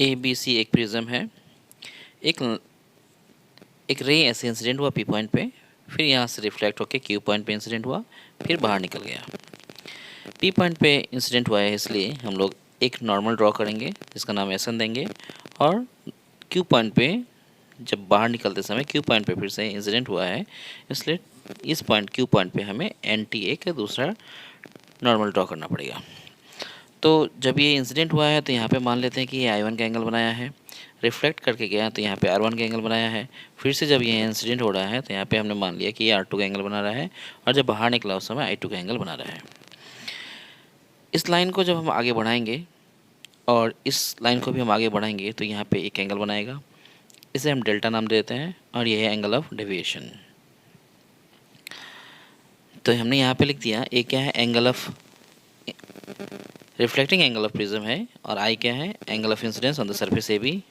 A B C एक prism है। एक एक रे ऐसे इंसिडेंट हुआ पी पॉइंट पे, फिर यहाँ से रिफ्लेक्ट होकर क्यू पॉइंट पे इंसिडेंट हुआ, फिर बाहर निकल गया। पी पॉइंट पे इंसिडेंट हुआ है इसलिए हम लोग एक नॉर्मल ड्रॉ करेंगे जिसका नाम एस एन देंगे, और क्यू पॉइंट पे जब बाहर निकलते समय क्यू पॉइंट पे फिर से इंसिडेंट हुआ है, इसलिए इस पॉइंट क्यू पॉइंट पे हमें एन टी एक दूसरा नॉर्मल ड्रॉ करना पड़ेगा। तो जब ये इंसिडेंट हुआ है तो यहाँ पे मान लेते हैं कि ये आई वन का एंगल बनाया है, रिफ्लेक्ट करके गया तो यहाँ पे आर वन का एंगल बनाया है, फिर से जब ये इंसिडेंट हो रहा है तो यहाँ पे हमने मान लिया कि ये आर टू का एंगल बना रहा है, और जब बाहर निकला उस समय आई टू का एंगल बना रहा है। इस लाइन को जब हम आगे बढ़ाएंगे और इस लाइन को भी हम आगे बढ़ाएंगे तो यहाँ पे एक एंगल बनाएगा, इसे हम डेल्टा नाम देते हैं, और ये है एंगल ऑफ डेविएशन। तो हमने यहाँ पे लिख दिया ए क्या है, angle of reflecting angle of prism है, और आई क्या है, angle of incidence on the surface A B.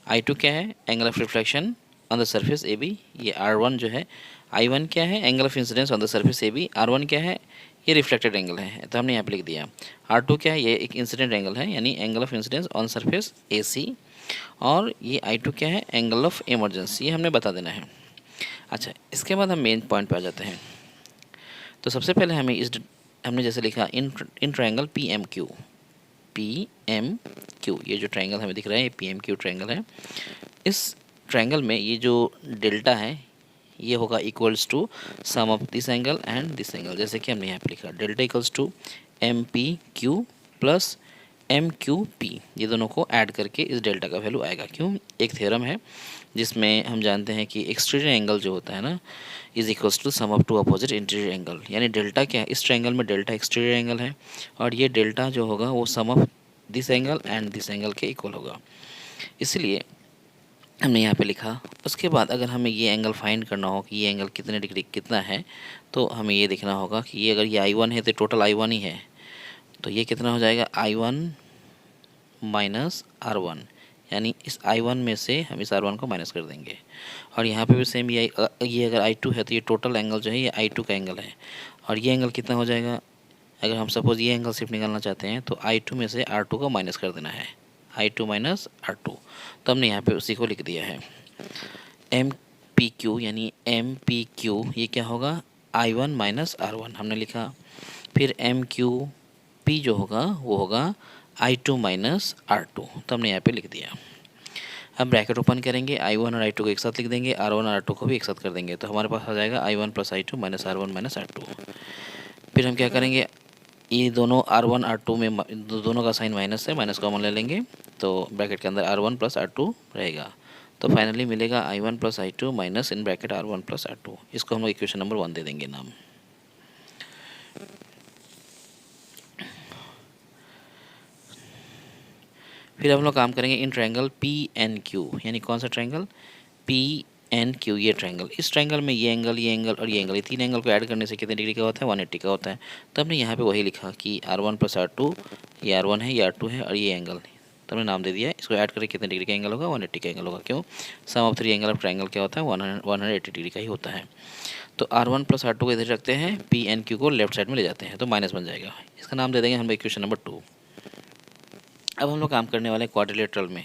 I two क्या है, angle of reflection on the surface A B. ये आर वन जो है, आई वन क्या है, angle of incidence on the surface A B. R one क्या है, ये रिफ्लेक्टेड एंगल है, तो हमने यहाँ पे लिख दिया। आर टू क्या है, ये एक इंसिडेंट एंगल है, यानी angle of incidence on surface A C. और ये आई टू क्या है, एंगल ऑफ इमरजेंसी, ये हमने बता देना है। अच्छा, इसके बाद हम मेन पॉइंट पे आ जाते हैं। तो सबसे पहले हमें हमने जैसे लिखा in triangle P M Q, P M Q, ये जो ट्रायंगल हमें दिख रहा है ये पी एम क्यू ट्रायंगल है। इस ट्रायंगल में ये जो डेल्टा है ये होगा equals to sum of this angle and this angle, जैसे कि हमने यहाँ पे लिखा delta equals to M P Q plus M Q P, ये दोनों को ऐड करके इस डेल्टा का वैल्यू आएगा। क्यों, एक थ्योरम है जिसमें हम जानते हैं कि एक्सटीरियर एंगल जो होता है ना is equals to sum of two opposite interior angle, यानी डेल्टा क्या है, इस ट्रायंगल में डेल्टा एक्सटीरियर एंगल है, और ये डेल्टा जो होगा वो sum of this angle and this angle के इक्वल होगा, इसलिए हमने यहाँ पे लिखा। उसके बाद अगर हमें ये एंगल फाइंड करना हो कि ये एंगल कितने डिग्री कितना है, तो हमें ये देखना होगा कि ये अगर ये आई वन है तो टोटल आई वन ही है, तो ये कितना हो जाएगा, I one minus R one, यानी इस आई वन में से हम इस आर वन को माइनस कर देंगे। और यहाँ पे भी सेम ये अगर आई टू है तो ये टोटल एंगल जो है ये आई टू का एंगल है, और ये एंगल कितना हो जाएगा, अगर हम सपोज ये एंगल सिर्फ निकालना चाहते हैं तो आई टू में से आर टू को माइनस कर देना है, I two minus R two. तो हमने यहाँ पे उसी को लिख दिया है एम पी क्यू, यानी एम पी क्यू ये क्या होगा, I one minus R one हमने लिखा। फिर एम क्यू पी जो होगा वो होगा आई टू माइनस आर टू, तो हमने यहाँ पे लिख दिया। अब ब्रैकेट ओपन करेंगे, आई वन और आई टू को एक साथ लिख देंगे, आर वन और आर टू को भी एक साथ कर देंगे, तो हमारे पास आ जाएगा I one plus I two minus R one minus R two. फिर हम क्या करेंगे, ये दोनों आर वन आर टू में दोनों का साइन माइनस है, माइनस कॉमन ले लेंगे, तो ब्रैकेट के अंदर R one plus R two रहेगा, तो फाइनली मिलेगा I one plus I two minus in bracket R one plus R two. इसको हम लोग इक्वेशन नंबर 1 दे देंगे नाम। फिर हम लोग काम करेंगे in triangle P N Q, यानी कौन सा ट्रायंगल, पी एन क्यू, ये ट्रायंगल। इस ट्रायंगल में ये एंगल और ये एंगल, ये तीन एंगल को ऐड करने से कितने डिग्री का होता है, 180 का होता है। तो हमने यहाँ पे वही लिखा कि R one plus R two, ये आर वन है, ये आर टू है, और ये एंगल, तो हमने नाम दे दिया। इसको ऐड करके कितने डिग्री का एंगल होगा, 180 का एंगल होगा। क्यों, sum of three angle of triangle क्या होता है, 180 डिग्री का ही होता है। तो R one plus R two को इधर रखते हैं, पी एन क्यू को लेफ्ट साइड में ले जाते हैं, तो माइनस बन जाएगा। इसका नाम दे देंगे हम इक्वेशन नंबर 2। अब हम लोग काम करने वाले क्वाड्रिलेटरल में,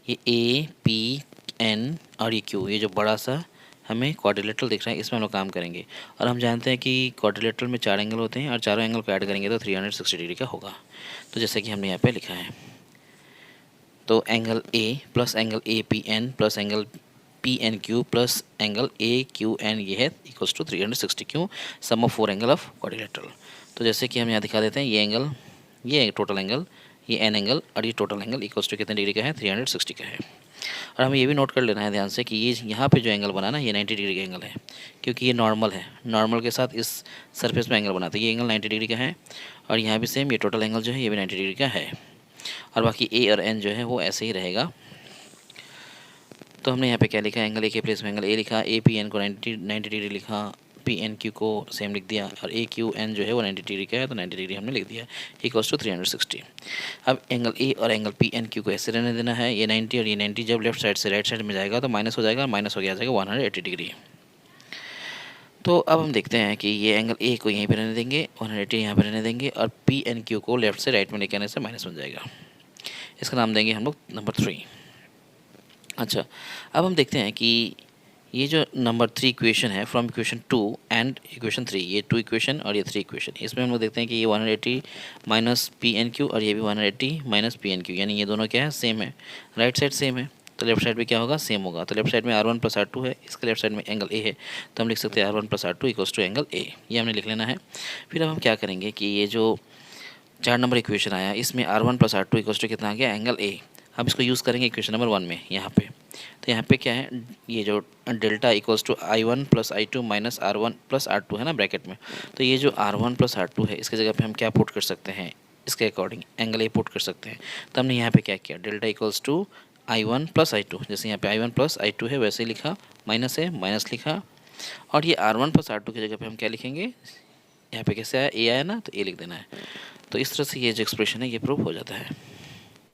ये ए पी एन और ये क्यू, ये जो बड़ा सा हमें क्वाड्रिलेटरल दिख रहा है इसमें हम लोग काम करेंगे। और हम जानते हैं कि क्वाड्रिलेटरल में 4 एंगल होते हैं, और चारों एंगल को ऐड करेंगे तो 360 डिग्री का होगा। तो जैसे कि हमने यहाँ पे लिखा है, तो angle A plus angle A P N plus angle P N Q plus angle A Q N, ये है इक्वल्स टू 360। क्यों, sum of 4 angle of quadrilateral. तो जैसे कि हम यहाँ दिखा देते हैं, ये एंगल, ये टोटल एंगल, ये एन एंगल और ये टोटल एंगल इक्वल्स टू कितने डिग्री का है, 360 का है। और हमें ये भी नोट कर लेना है ध्यान से कि ये यहाँ पे जो एंगल बना ना ये 90 डिग्री का एंगल है, क्योंकि ये नॉर्मल है, नॉर्मल के साथ इस सरफेस में एंगल बनाते हैं। ये एंगल 90 डिग्री का है, और यहाँ भी सेम ये टोटल एंगल जो है ये भी 90 डिग्री का है, और बाकी ए और एन जो है वो ऐसे ही रहेगा। तो हमने यहाँ पे क्या लिखा, एंगल ए के प्लेस में एंगल ए लिखा, ए पी एन को 90 डिग्री लिखा, पी एन क्यू को सेम लिख दिया, और ए क्यू एन जो है वो 90 डिग्री का है, तो 90 डिग्री हमने लिख दिया इक्वल्स टू 360। अब एंगल ए और एंगल पी एन क्यू को ऐसे रहने देना है, ये 90 और ये 90 जब लेफ्ट साइड से राइट साइड में जाएगा तो माइनस हो जाएगा, माइनस हो गया आ जाएगा 180 डिग्री। तो अब हम देखते हैं कि ये एंगल ए को यहीं पर रहने देंगे, 180 यहाँ पर रहने देंगे, और पी एन क्यू को लेफ्ट से राइट में लेके आने से माइनस बन जाएगा। इसका नाम देंगे हम लोग नंबर 3। अच्छा, अब हम देखते हैं कि ये जो नंबर 3 इक्वेशन है फ्रॉम इक्वेशन 2 एंड इक्वेशन 3, ये 2 इक्वेशन और ये 3 इक्वेशन, इसमें हम लोग देखते हैं कि ये 180 माइनस पी एन क्यू और ये भी 180 माइनस पी एन क्यू, यानी ये दोनों क्या है, सेम है, राइट साइड सेम है, तो लेफ्ट साइड में क्या होगा, सेम होगा। तो लेफ्ट साइड में R1 प्लस R2 है, इसके लेफ्ट साइड में एंगल ए है, तो हम लिख सकते हैं R1 plus R2 equals to angle A, ये हमने लिख लेना है। फिर अब हम क्या करेंगे कि ये जो 4 नंबर इक्वेशन आया इसमें R1 plus R2 equals to कितना आ गया, एंगल ए। अब इसको यूज़ करेंगे इक्वेशन नंबर 1 में यहाँ पे, तो यहाँ पे क्या है, ये जो delta equals to I1 plus I2 minus R1 plus R2 है ना ब्रैकेट में, तो ये जो R1 प्लस R2 है इसकी जगह पे हम क्या पुट कर सकते हैं, इसके अकॉर्डिंग एंगल ए पुट कर सकते हैं। तो हमने यहाँ पे क्या किया, delta equals to I1 plus I2, जैसे यहाँ पे I1 प्लस I2 है वैसे ही लिखा, माइनस है माइनस लिखा, और ये R1 प्लस R2 की जगह पे हम क्या लिखेंगे, यहाँ पे कैसे आया, ए आया ना, तो ए लिख देना है। तो इस तरह से ये जो एक्सप्रेशन है ये प्रूव हो जाता है।